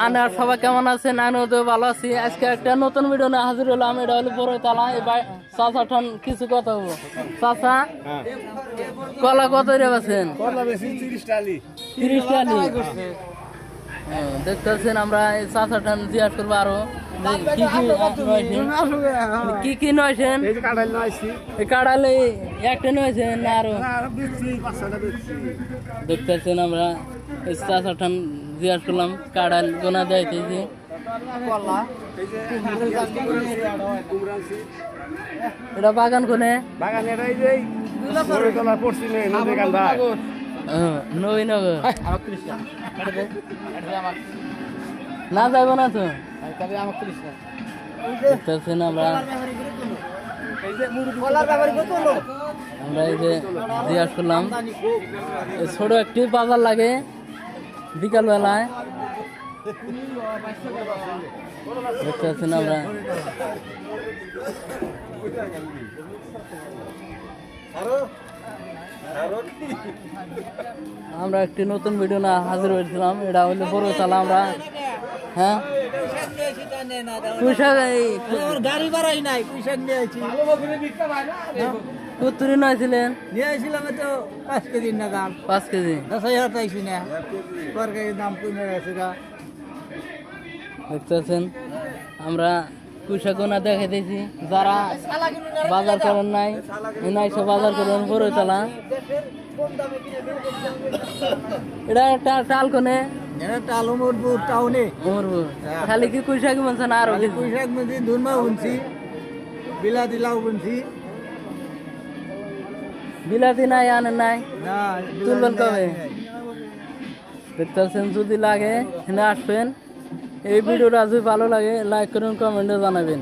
আনার সবাই কেমন আছেন? আমিও তো ভালো আছি। আজকে একটা নতুন ভিডিও নিয়ে হাজির হলাম। এটা হলো বড়তলা। এবার চাচা ঠান কিছু কথা বলবো। চাচা কলা কত রে আছেন? 30 টালি। দেখতেছেন আমরা চাচা ঠান জিজ্ঞাসা করবো আরো কি কি নয়ছেন? কাড়ালে একটা নয়ছেন না আরো? দেখতেছেন আমরা চাচা ঠান জিজ্ঞাসা করলাম কাড়াল গোনা দেয়তেছি। এটা বাগান কোনে? নবীনগর না যাবো না তো। দেখতেছেন আমরা এই যে জিজ্ঞাসা করলাম ছোট একটি বাজার লাগে বিকাল বেলায়। দেখতে পাচ্ছেন আমরা আমরা একটি নতুন ভিডিও না হাজির হয়েছিলাম। এটা হলো বড়তলা। আমরা হ্যাঁ গাড়ি বাড়াই নাই পুঁইশাক নিয়েছি কতরি নয়ছিলেন? নিয়েছিলাম তো 5 কেজি না দাম 5 কেজি 10,000 পাইছি না তরকারির দাম কমে গেছে গা। দেখতে পাচ্ছেন আমরা পুঁইশাক গোনা দেখে দিয়েছি। যারা বাজার করেন নাই সব বাজার করেন বড়তলা। এটা টাল কোনে? টাল উমরপুর টাউনে। উমরপুর খালি কি পুঁইশাক বলছেন? আরো পুঁইশাক মধ্যে ধুনমা বুনছি, বিলাতি লাউ বুনছি। বিলাতি নাই আনেন নাই? না তুলবেন কবে? দেখতে পাচ্ছেন যদি লাগে এখানে আসবেন। এই ভিডিওটা যদি ভালো লাগে লাইক করুন, কমেন্টে জানাবেন।